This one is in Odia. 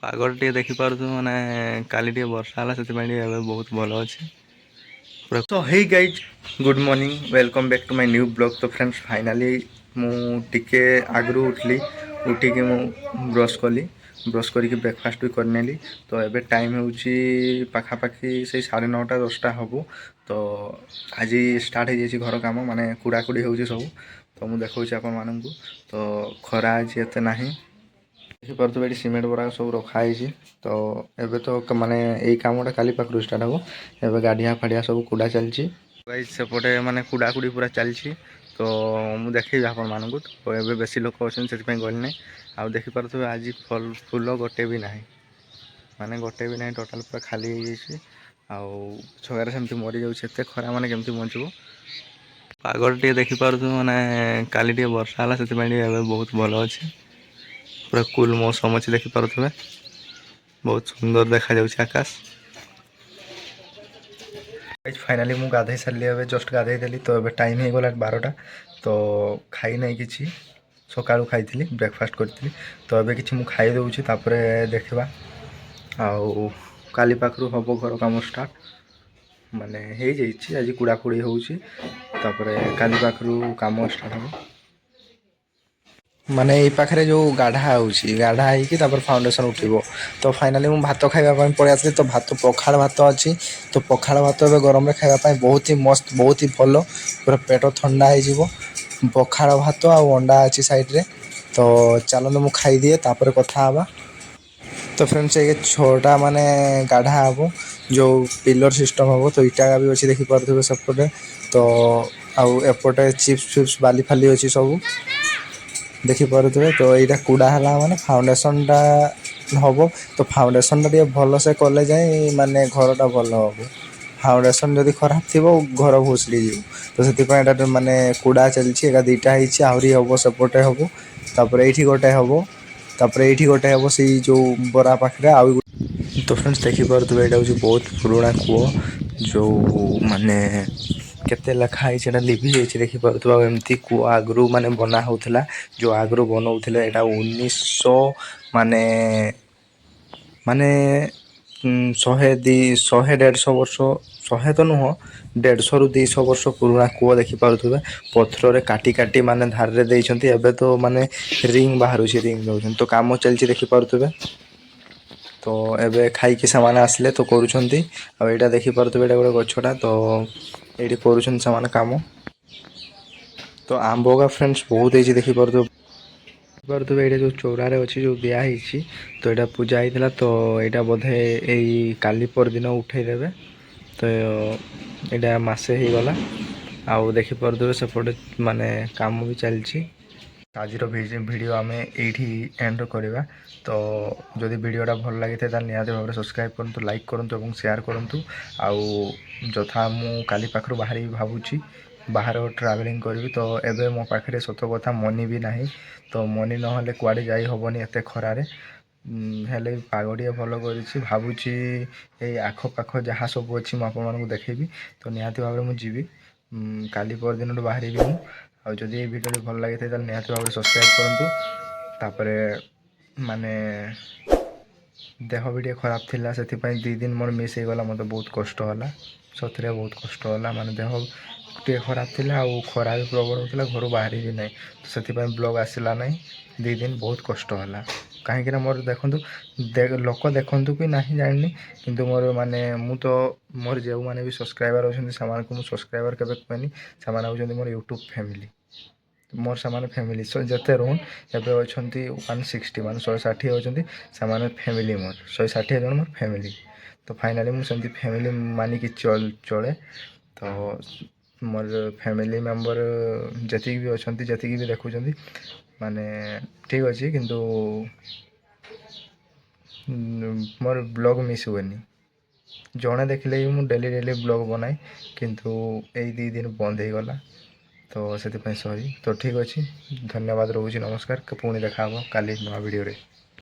ପାଗଟା ଟିକେ ଦେଖିପାରୁଛୁ ମାନେ କାଲି ଟିକେ ବର୍ଷା ହେଲା ସେଥିପାଇଁ ଟିକେ ଏବେ ବହୁତ ଭଲ ଅଛି। ତ ହେଇ guys good morning welcome back to my new blog. ତ ଫ୍ରେଣ୍ଡସ୍ ଫାଇନାଲି ମୁଁ ଟିକେ ଆଗରୁ ଉଠିକି ମୁଁ ବ୍ରସ୍ କଲି। ବ୍ରସ୍ କରିକି ବ୍ରେକଫାଷ୍ଟ ବି କରିନେଲି। ତ ଏବେ ଟାଇମ୍ ହେଉଛି ପାଖାପାଖି ସେଇ 9:30 10ଟା ହେବ। ତ ଆଜି ଷ୍ଟାର୍ଟ ହେଇଯାଇଛି ଘର କାମ, ମାନେ କୁଡ଼ାକୁଡ଼ି ହେଉଛି ସବୁ। ତ ମୁଁ ଦେଖାଉଛି ଆପଣମାନଙ୍କୁ। ତ ଖରା ଆଜି ଏତେ ନାହିଁ, ଦେଖିପାରୁଥିବେ ଏଠି ସିମେଣ୍ଟ ଗୁଡ଼ାକ ସବୁ ରଖା ହେଇଛି। ତ ଏବେ ତ ମାନେ ଏଇ କାମଟା କାଲି ପାଖରୁ ଷ୍ଟାର୍ଟ ହେବ। ଏବେ ଗାଡ଼ିଆ ଫାଡ଼ିଆ ସବୁ କୁଡ଼ା ଚାଲିଛି। ସେପଟେ ମାନେ କୁଡ଼ାକୁଡ଼ି ପୁରା ଚାଲିଛି। ତ ମୁଁ ଦେଖେଇବି ଆପଣମାନଙ୍କୁ। ତ ଏବେ ବେଶୀ ଲୋକ ଅଛନ୍ତି ସେଥିପାଇଁ ଗଲି ନାହିଁ। ଆଉ ଦେଖିପାରୁଥିବେ ଆଜି ଫୁଲ ଗୋଟେ ବି ନାହିଁ, ମାନେ ଗୋଟେ ବି ନାହିଁ, ଟୋଟାଲ୍ ପୁରା ଖାଲି ହେଇଯାଇଛି। ଆଉ ଛଗାରେ ସେମିତି ମରିଯାଉଛି, ଏତେ ଖରା ମାନେ କେମିତି ବଞ୍ଚିବ। ପାଗଟା ଟିକେ ଦେଖିପାରୁଛୁ ମାନେ କାଲି ଟିକେ ବର୍ଷା ହେଲା ସେଥିପାଇଁ ଟିକେ ଏବେ ବହୁତ ଭଲ ଅଛି। ପୁରା କୁଲ୍ ମୌସମ ଅଛି, ଦେଖିପାରୁଥିବେ ବହୁତ ସୁନ୍ଦର ଦେଖାଯାଉଛି ଆକାଶ। ଫାଇନାଲି ମୁଁ ଗାଧୋଇ ସାରିଲି, ଏବେ ଜଷ୍ଟ ଗାଧୋଇ ଦେଲି। ତ ଏବେ ଟାଇମ୍ ହେଇଗଲା 12ଟା। ତ ଖାଇ ନାହିଁ କିଛି, ସକାଳୁ ଖାଇଥିଲି, ବ୍ରେକଫାଷ୍ଟ କରିଥିଲି। ତ ଏବେ କିଛି ମୁଁ ଖାଇ ଦେଉଛି, ତାପରେ ଦେଖିବା। ଆଉ କାଲି ପାଖରୁ ହେବ ଘର କାମ ଷ୍ଟାର୍ଟ, ମାନେ ହେଇଯାଇଛି। ଆଜି କୁଡ଼ାକୁଡ଼ି ହେଉଛି, ତାପରେ କାଲି ପାଖରୁ କାମ ଷ୍ଟାର୍ଟ ହେବ। ମାନେ ଏଇ ପାଖରେ ଯେଉଁ ଗାଢ଼ା ହେଉଛି, ଗାଢ଼ା ହେଇକି ତାପରେ ଫାଉଣ୍ଡେସନ୍ ଉଠିବ। ତ ଫାଇନାଲି ମୁଁ ଭାତ ଖାଇବା ପାଇଁ ପଳେଇ ଆସିଲି। ତ ପଖାଳ ଭାତ ଅଛି। ତ ପଖାଳ ଭାତ ଏବେ ଗରମରେ ଖାଇବା ପାଇଁ ବହୁତ ହି ମସ୍ତ, ବହୁତ ହି ଭଲ, ପୁରା ପେଟ ଥଣ୍ଡା ହେଇଯିବ। ପଖାଳ ଭାତ ଆଉ ଅଣ୍ଡା ଅଛି ସାଇଡ଼ରେ। ତ ଚାଲନ୍ତୁ ମୁଁ ଖାଇଦିଏ, ତାପରେ କଥା ହେବା। ତ ଫ୍ରେଣ୍ଡସ୍ ଏ 6ଟା ମାନେ ଗାଢ଼ା ହେବ, ଯେଉଁ ପିଲର ସିଷ୍ଟମ୍ ହେବ। ତ ଇଟା ବି ଅଛି, ଦେଖିପାରୁଥିବେ ସେପଟେ। ତ ଆଉ ଏପଟେ ଚିପ୍ସ ଫିପ୍ସ ବାଲି ଫାଲି ଅଛି ସବୁ, ଦେଖିପାରୁଥିବେ। ତ ଏଇଟା କୁଡ଼ା ହେଲା ମାନେ ଫାଉଣ୍ଡେସନ୍ଟା ହେବ। ତ ଫାଉଣ୍ଡେସନ୍ଟା ଟିକେ ଭଲସେ କଲେ ଯାଇ ମାନେ ଘରଟା ଭଲ ହେବ। ଫାଉଣ୍ଡେସନ୍ ଯଦି ଖରାପ ଥିବ ଘର ଭୁଷୁଡ଼ି ଯିବ। ତ ସେଥିପାଇଁ ଏଇଟା ମାନେ କୁଡ଼ା ଚାଲିଛି। ଏଇଟା 2ଟା ହେଇଛି, ଆହୁରି ହେବ, ସେପଟେ ହେବ, ତାପରେ ଏଇଠି ଗୋଟେ ହେବ, ତାପରେ ଏଇଠି ଗୋଟେ ହେବ ସେଇ ଯେଉଁ ବରା ପାଖରେ। ଆଉ ତ ଫ୍ରେଣ୍ଡସ୍ ଦେଖିପାରୁଥିବେ ଏଇଟା ହେଉଛି ବହୁତ ପୁରୁଣା କୂଅ, ଯେଉଁ ମାନେ କେତେ ଲେଖା ହେଇଛି, ଏଇଟା ଲିଭି ଯାଇଛି, ଦେଖିପାରୁଥିବ। ଆଉ ଏମିତି କୂଅ ଆଗରୁ ମାନେ ବନା ହେଉଥିଲା, ଯେଉଁ ଆଗରୁ ବନାଉଥିଲେ। ଏଇଟା 1900 ମାନେ 100-150 ବର୍ଷ, 100 ତ ନୁହଁ, 150ରୁ 200 ବର୍ଷ ପୁରୁଣା କୂଅ, ଦେଖିପାରୁଥିବେ। ପଥରରେ କାଟି କାଟି ମାନେ ଧାରରେ ଦେଇଛନ୍ତି। ଏବେ ତ ମାନେ ରିଙ୍ଗ ବାହାରୁଛି, ରିଙ୍ଗ ଦେଉଛନ୍ତି। ତ କାମ ଚାଲିଛି, ଦେଖିପାରୁଥିବେ। ତ ଏବେ ଖାଇକି ସେମାନେ ଆସିଲେ ତ କରୁଛନ୍ତି। ଆଉ ଏଇଟା ଦେଖିପାରୁଥିବେ, ଏଇଟା ଗୋଟେ ଗଛଟା। ତ ଏଇଠି କରୁଛନ୍ତି ସେମାନେ କାମ। ତ ଆମ୍ବ ଗା ଫ୍ରେଣ୍ଡସ୍ ବହୁତ ହେଇଛି, ଦେଖିପାରୁଥିବେ। ଏଇଟା ଯେଉଁ ଚଉରାରେ ଅଛି, ଯେଉଁ ଦିଆ ହେଇଛି, ତ ଏଇଟା ପୂଜା ହେଇଥିଲା। ତ ଏଇଟା ବୋଧେ ଏଇ କାଲି ପରଦିନ ଉଠେଇଦେବେ। ତ ଏଇଟା ମାସେ ହେଇଗଲା। ଆଉ ଦେଖିପାରୁଥିବେ ସେପଟେ ମାନେ କାମ ବି ଚାଲିଛି। ଆଜିର ଭିଡ଼ିଓ ଆମେ ଏଇଠି ଏଣ୍ଡ କରିବା। ତ ଯଦି ଭିଡ଼ିଓଟା ଭଲ ଲାଗିଥାଏ ତାହେଲେ ନିହାତି ଭାବରେ ସବସ୍କ୍ରାଇବ୍ କରନ୍ତୁ, ଲାଇକ୍ କରନ୍ତୁ ଏବଂ ସେୟାର କରନ୍ତୁ। ଆଉ ଯଥା ମୁଁ କାଲି ପାଖରୁ ବାହାରିବି ଭାବୁଛି, ବାହାର ଟ୍ରାଭେଲିଂ କରିବି। ତ ଏବେ ମୋ ପାଖରେ ସତ କଥା ମନି ବି ନାହିଁ। ତ ମନି ନହେଲେ କୁଆଡ଼େ ଯାଇ ହେବନି ଏତେ ଖରାରେ। ହେଲେ ପାଗ ଟିକେ ଭଲ କରିଛି, ଭାବୁଛି ଏଇ ଆଖପାଖ ଯାହା ସବୁ ଅଛି ମୁଁ ଆପଣମାନଙ୍କୁ ଦେଖେଇବି। ତ ନିହାତି ଭାବରେ ମୁଁ ଯିବି, କାଲି ପରଦିନଠୁ ବାହାରିବି ମୁଁ। ଆଉ ଯଦି এই ଭିଡ଼ିଓଟି ଭଲ ଲାଗିଥାଏ ତାହେଲେ ନିହାତି ଭାବରେ ସବସ୍କ୍ରାଇବ୍ କରନ୍ତୁ। ତାପରେ ମାନେ ଦେହ ବି ଟିକେ ଖରାପ ଥିଲା, ସେଥିପାଇଁ 2 ଦିନ ମୋର ମିସ୍ ହେଇଗଲା। ମୋତେ ବହୁତ କଷ୍ଟ ହେଲା, ସତରେ ବହୁତ କଷ୍ଟ ହେଲା। ମାନେ ଦେହ ଟିକେ ଖରାପ ଥିଲା, ଆଉ ଖରା ବି ପ୍ରବଳ ହେଉଥିଲା, ଘରୁ ବାହାରି ବି ନାହିଁ। ତ ସେଥିପାଇଁ ବ୍ଲଗ୍ ଆସିଲା ନାହିଁ। 2 ଦିନ ବହୁତ କଷ୍ଟ ହେଲା, କାହିଁକିନା ମୋର ଦେଖନ୍ତୁ, ଲୋକ ଦେଖନ୍ତୁ କି ନାହିଁ ଜାଣିନି, କିନ୍ତୁ ମୋର ମାନେ ମୋର ଯେଉଁମାନେ ବି ସବସ୍କ୍ରାଇବର୍ ଅଛନ୍ତି ସେମାନଙ୍କୁ ମୁଁ ସବସ୍କ୍ରାଇବର୍ କେବେ କୁହେନି। ସେମାନେ ହେଉଛନ୍ତି ମୋର ୟୁଟ୍ୟୁବ୍ ଫ୍ୟାମିଲି। ମୋର ସେମାନେ ଫ୍ୟାମିଲି ଯେତେ ରୁହନ୍, ଏବେ ଅଛନ୍ତି 160, ମାନେ 160 ଅଛନ୍ତି। ସେମାନେ ଫ୍ୟାମିଲି, ମୋର 160 ଜଣ ମୋର ଫ୍ୟାମିଲି। ତ ଫାଇନାଲି ମୁଁ ସେମିତି ଫ୍ୟାମିଲି ମାନିକି ଚଳେ। ତ ମୋର ଫ୍ୟାମିଲି ମେମ୍ବର ଯେତିକି ବି ଅଛନ୍ତି, ଯେତିକି ବି ଦେଖୁଛନ୍ତି, ମାନେ ଠିକ୍ ଅଛି। କିନ୍ତୁ ମୋର ବ୍ଲଗ୍ ମିସ୍ ହୁଏନି। ଜଣେ ଦେଖିଲେ ବି ମୁଁ ଡେଲି ବ୍ଲଗ୍ ବନାଏ, କିନ୍ତୁ ଏଇ 2 ଦିନ ବନ୍ଦ ହେଇଗଲା। ତ ସେଥିପାଇଁ ସରି। ତ ଠିକ୍ ଅଛି, ଧନ୍ୟବାଦ ରହୁଛି, ନମସ୍କାର। ପୁଣି ଦେଖା ହେବ କାଲି ନୂଆ ଭିଡ଼ିଓରେ।